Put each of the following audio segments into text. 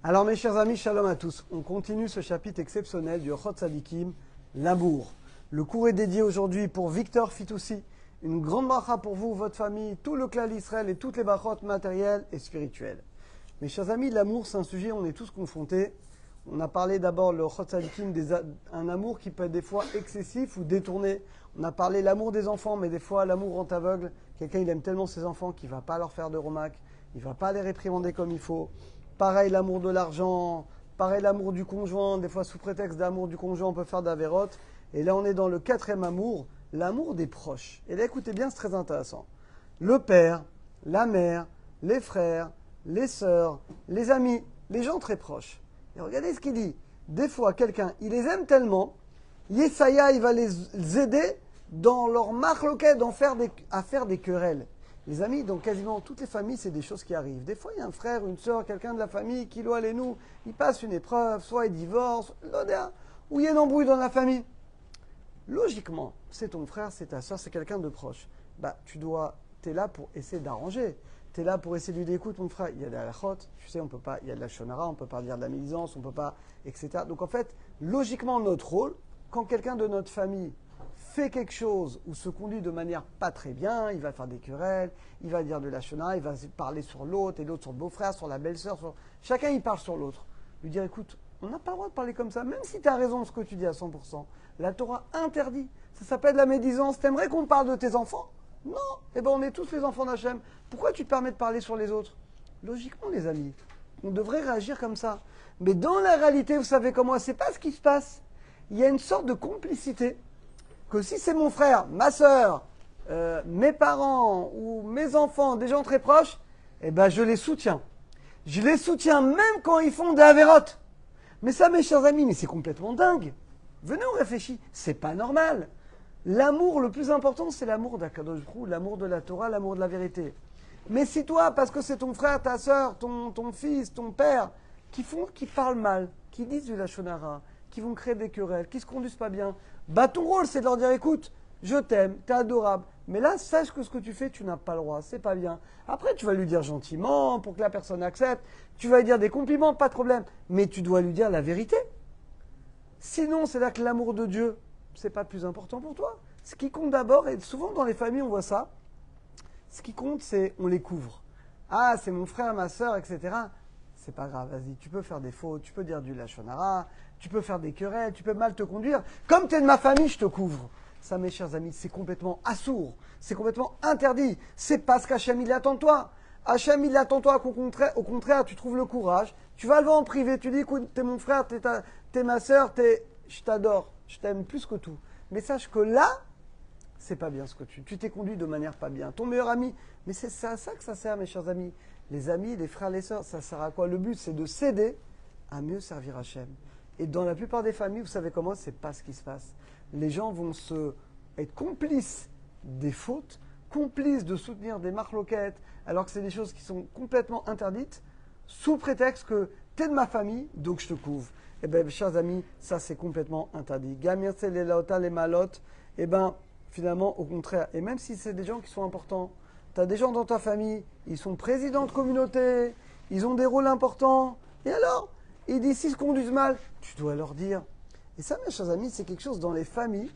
Alors mes chers amis, shalom à tous. On continue ce chapitre exceptionnel du Ochot Tzadikim, l'amour. Le cours est dédié aujourd'hui pour Victor Fitoussi. Une grande bracha pour vous, votre famille, tout le clan d'Israël et toutes les brachot matérielles et spirituelles. Mes chers amis, l'amour c'est un sujet où on est tous confrontés. On a parlé d'abord le Ochot Tzadikim, un amour qui peut être des fois excessif ou détourné. On a parlé de l'amour des enfants, mais des fois l'amour rend aveugle. Quelqu'un il aime tellement ses enfants qu'il ne va pas leur faire de remarques, il ne va pas les réprimander comme il faut. Pareil, l'amour de l'argent, pareil, l'amour du conjoint. Des fois, sous prétexte d'amour du conjoint, on peut faire d'avérote. Et là, on est dans le quatrième amour, l'amour des proches. Et là, écoutez bien, c'est très intéressant. Le père, la mère, les frères, les sœurs, les amis, les gens très proches. Et regardez ce qu'il dit. Des fois, quelqu'un, il les aime tellement, Yesaya, il va les aider dans leur marloquet, à faire des querelles. Les amis, dans quasiment toutes les familles, c'est des choses qui arrivent. Des fois, il y a un frère, une sœur, quelqu'un de la famille qui, loin les nous, il passe une épreuve, soit il divorce, ou il y a une embrouille dans la famille. Logiquement, c'est ton frère, c'est ta sœur, c'est quelqu'un de proche. Tu es là pour essayer d'arranger. Tu es là pour essayer de lui dire, écoute, mon frère, il y a de la halachot, tu sais, on peut pas, il y a de la shonara, on ne peut pas dire de la médisance, on ne peut pas, etc. Donc en fait, logiquement, notre rôle, quand quelqu'un de notre famille fait quelque chose ou se conduit de manière pas très bien, il va faire des querelles, il va dire de la shonara, il va parler sur l'autre et l'autre sur le beau-frère, sur la belle-sœur, chacun il parle sur l'autre. Lui dire, écoute, on n'a pas le droit de parler comme ça, même si tu as raison de ce que tu dis à 100%. La Torah interdit. Ça s'appelle la médisance. T'aimerais qu'on parle de tes enfants? Non. Eh bien, on est tous les enfants d'Hachem. Pourquoi tu te permets de parler sur les autres? Logiquement, les amis, on devrait réagir comme ça. Mais dans la réalité, vous savez comment, c'est pas ce qui se passe. Il y a une sorte de complicité que si c'est mon frère, ma sœur, mes parents ou mes enfants, des gens très proches, eh ben je les soutiens. Je les soutiens même quand ils font des avérotes. Mais ça, mes chers amis, mais c'est complètement dingue. Venez, on réfléchit. C'est pas normal. L'amour, le plus important, c'est l'amour d'Akadosh Brou, l'amour de la Torah, l'amour de la vérité. Mais si toi, parce que c'est ton frère, ta sœur, ton fils, ton père, qui parlent mal, qui disent du lachonara, qui vont créer des querelles, qui se conduisent pas bien, ton rôle, c'est de leur dire, écoute, je t'aime, t'es adorable, mais là, sache que ce que tu fais, tu n'as pas le droit, c'est pas bien. Après, tu vas lui dire gentiment, pour que la personne accepte, tu vas lui dire des compliments, pas de problème, mais tu dois lui dire la vérité. Sinon, c'est là que l'amour de Dieu, c'est pas plus important pour toi. Ce qui compte d'abord, et souvent dans les familles, on voit ça, ce qui compte, c'est on les couvre. Ah, c'est mon frère, ma sœur, etc. C'est pas grave, vas-y, tu peux faire des fautes, tu peux dire du lachonara, tu peux faire des querelles, tu peux mal te conduire. Comme tu es de ma famille, je te couvre. Ça, mes chers amis, c'est complètement assourd. C'est complètement interdit. C'est pas ce qu'Hachem, il attend de toi. Hachem, il attend de toi au contraire, tu trouves le courage. Tu vas le voir en privé, tu dis, écoute, t'es mon frère, t'es ma sœur, je t'adore, je t'aime plus que tout. Mais sache que là, c'est pas bien ce que tu t'es conduit de manière pas bien. Ton meilleur ami, mais c'est à ça que ça sert, mes chers amis. Les amis, les frères, les sœurs, ça sert à quoi? Le but, c'est de s'aider à mieux servir Hachem. Et dans la plupart des familles, vous savez comment, c'est pas ce qui se passe. Les gens vont être complices des fautes, complices de soutenir des marloquettes, alors que c'est des choses qui sont complètement interdites, sous prétexte que t'es de ma famille, donc je te couvre. Eh bien, chers amis, ça c'est complètement interdit. Gamir les laota, les malotes, eh bien, finalement, au contraire. Et même si c'est des gens qui sont importants, tu as des gens dans ta famille, ils sont présidents de communauté, ils ont des rôles importants, et alors, ils disent s'ils se conduisent mal, tu dois leur dire. Et ça, mes chers amis, c'est quelque chose dans les familles.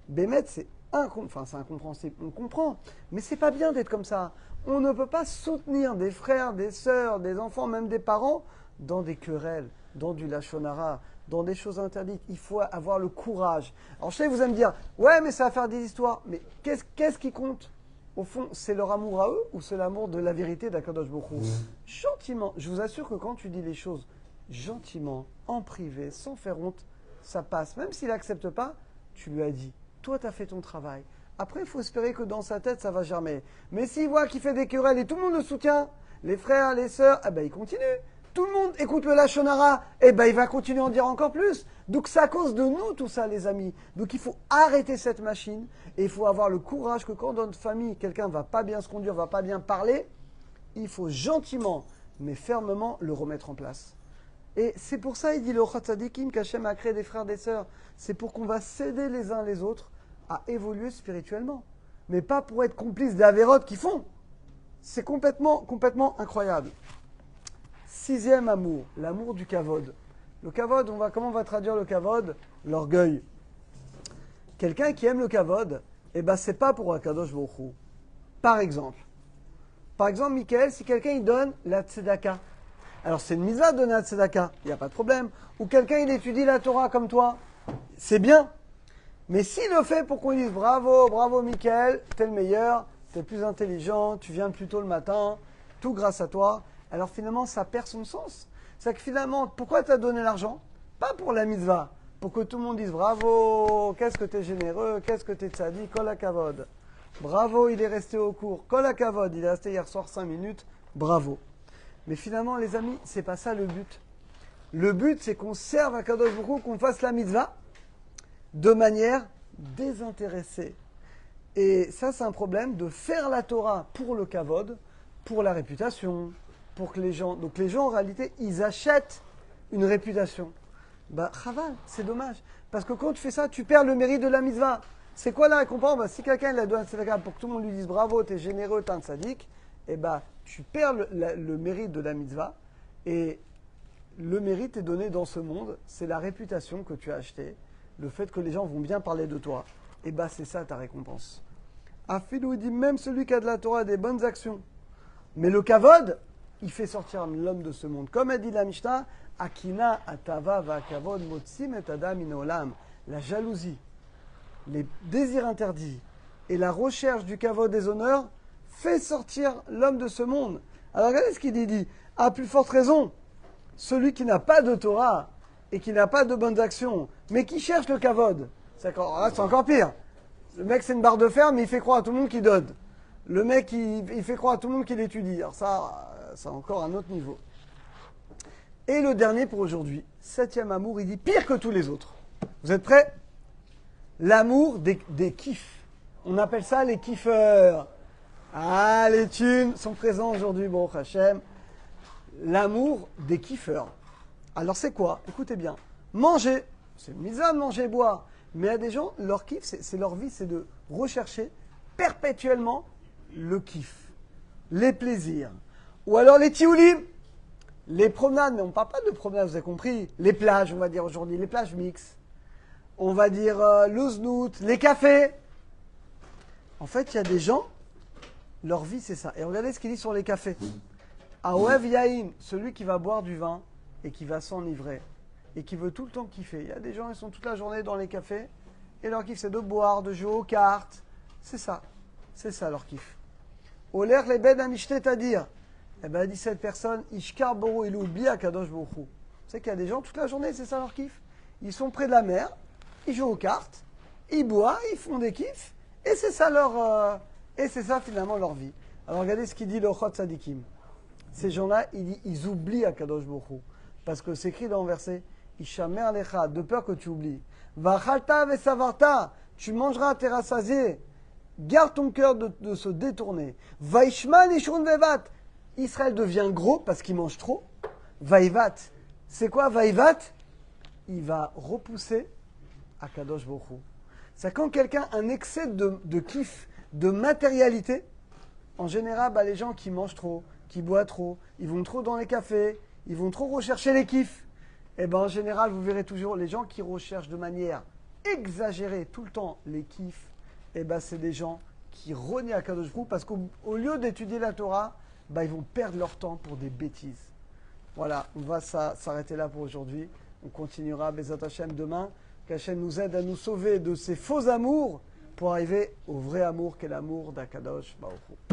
Bémet, c'est incompréhensible, on comprend, mais c'est pas bien d'être comme ça. On ne peut pas soutenir des frères, des sœurs, des enfants, même des parents, dans des querelles, dans du lachonara, dans des choses interdites. Il faut avoir le courage. Alors je sais, vous allez me dire, ouais, mais ça va faire des histoires. Mais qu'est-ce qui compte? Au fond, c'est leur amour à eux ou c'est l'amour de la vérité d'Akadosh Baruch Hu? Gentiment, je vous assure que quand tu dis les choses gentiment, en privé, sans faire honte, ça passe. Même s'il n'accepte pas, tu lui as dit, toi, tu as fait ton travail. Après, il faut espérer que dans sa tête, ça va germer. Mais s'il voit qu'il fait des querelles et tout le monde le soutient, les frères, les sœurs, eh ben, il continue. Tout le monde écoute le lachonara, eh ben, il va continuer à en dire encore plus. Donc, c'est à cause de nous, tout ça, les amis. Donc, il faut arrêter cette machine et il faut avoir le courage que quand dans notre famille, quelqu'un ne va pas bien se conduire, ne va pas bien parler, il faut gentiment, mais fermement, le remettre en place. Et c'est pour ça, il dit le Ochot Tzadikim, qu'Hachem a créé des frères, des sœurs. C'est pour qu'on va s'aider les uns les autres à évoluer spirituellement. Mais pas pour être complices des avérotes qu'ils font. C'est complètement incroyable. Sixième amour, l'amour du kavod. Le kavod, comment on va traduire le kavod? L'orgueil. Quelqu'un qui aime le kavod, eh ben c'est pas pour Akadosh Baruch Hu. Par exemple, Michael, si quelqu'un il donne la tzedaka, alors c'est une mitzvah de donner la tzedaka, il n'y a pas de problème. Ou quelqu'un il étudie la Torah comme toi, c'est bien. Mais s'il le fait pour qu'on dise bravo, bravo Michael, t'es le meilleur, t'es le plus intelligent, tu viens plus tôt le matin, tout grâce à toi, alors finalement ça perd son sens. C'est que finalement, pourquoi tu as donné l'argent? Pas pour la mitzvah, pour que tout le monde dise bravo, qu'est-ce que tu es généreux, qu'est-ce que tu es tzaddik, kol hakavod. Bravo, il est resté au cours, kol hakavod, il est resté hier soir 5 minutes, bravo. Mais finalement, les amis, c'est pas ça le but. Le but, c'est qu'on serve à Kadosh Baruch Hu, qu'on fasse la mitzvah de manière désintéressée. Et ça, c'est un problème de faire la Torah pour le kavod, pour la réputation, pour que les gens... Donc les gens, en réalité, ils achètent une réputation. Bah, chaval, c'est dommage. Parce que quand tu fais ça, tu perds le mérite de la mitzvah. C'est quoi la récompense? Bah, si quelqu'un il a donné un tzedaka pour que tout le monde lui dise bravo, t'es généreux, t'es un tzaddik, eh bah, tu perds le mérite de la mitzvah. Et le mérite est donné dans ce monde, c'est la réputation que tu as achetée, le fait que les gens vont bien parler de toi. Et bah, c'est ça ta récompense. Afilou, il dit même celui qui a de la Torah a des bonnes actions. Mais le kavod, il fait sortir l'homme de ce monde. Comme a dit la Mishnah, Akina atava va kavod motsim et adam inolam. La jalousie, les désirs interdits et la recherche du kavod des honneurs fait sortir l'homme de ce monde. Alors regardez ce qu'il dit. Il dit, à plus forte raison, celui qui n'a pas de Torah et qui n'a pas de bonnes actions, mais qui cherche le kavod, c'est encore pire. Le mec, c'est une barre de fer, mais il fait croire à tout le monde qu'il donne. Le mec, il fait croire à tout le monde qu'il étudie. Alors ça, c'est encore un autre niveau. Et le dernier pour aujourd'hui, septième amour, il dit pire que tous les autres. Vous êtes prêts? L'amour des kiffs. On appelle ça les kiffeurs. Ah, les thunes sont présents aujourd'hui, bon, Hachem. L'amour des kiffeurs. Alors c'est quoi? Écoutez bien. Manger, c'est une mitzvah de manger et boire. Mais il y a des gens, leur kiff, c'est leur vie, c'est de rechercher perpétuellement le kiff, les plaisirs. Ou alors les tioulim, les promenades, mais on ne parle pas de promenades, vous avez compris. Les plages, on va dire aujourd'hui, les plages mixtes. On va dire le znout, les cafés. En fait, il y a des gens, leur vie, c'est ça. Et regardez ce qu'il dit sur les cafés. Aoev Yahin, celui qui va boire du vin et qui va s'enivrer et qui veut tout le temps kiffer. Il y a des gens, ils sont toute la journée dans les cafés et leur kiff, c'est de boire, de jouer aux cartes. C'est ça leur kiff. Oler les ben amishtet à dire. Eh bien, 17 personnes, Ishkar Boro, il oublie à Kadosh Baruch Hu. C'est qu'il y a des gens, toute la journée, c'est ça leur kiff. Ils sont près de la mer, ils jouent aux cartes, ils boivent, ils font des kiffs, et c'est ça finalement leur vie. Alors regardez ce qu'il dit le Chot Sadikim. Ces gens-là, ils oublient à Kadosh Baruch Hu. Parce que c'est écrit dans le verset, Ishamer lecha, de peur que tu oublies. Vachalta vesavarta, tu mangeras, t'es rassasié. Garde ton cœur de se détourner. Vaishman ishun vevat, Israël devient gros parce qu'il mange trop. Vaïvat, c'est quoi Vaïvat? Il va repousser à Kadosh Baruch Hu. C'est quand quelqu'un a un excès de kiff, de matérialité, en général, les gens qui mangent trop, qui boivent trop, ils vont trop dans les cafés, ils vont trop rechercher les kiffs. Et en général, vous verrez toujours les gens qui recherchent de manière exagérée tout le temps les kiffs. C'est des gens qui renient à Kadosh Baruch Hu parce qu'au lieu d'étudier la Torah, ils vont perdre leur temps pour des bêtises. Voilà, on va s'arrêter là pour aujourd'hui. On continuera Bezat Hashem demain. Qu'Hashem nous aide à nous sauver de ces faux amours pour arriver au vrai amour qu'est l'amour d'Akadosh Baruch Hu.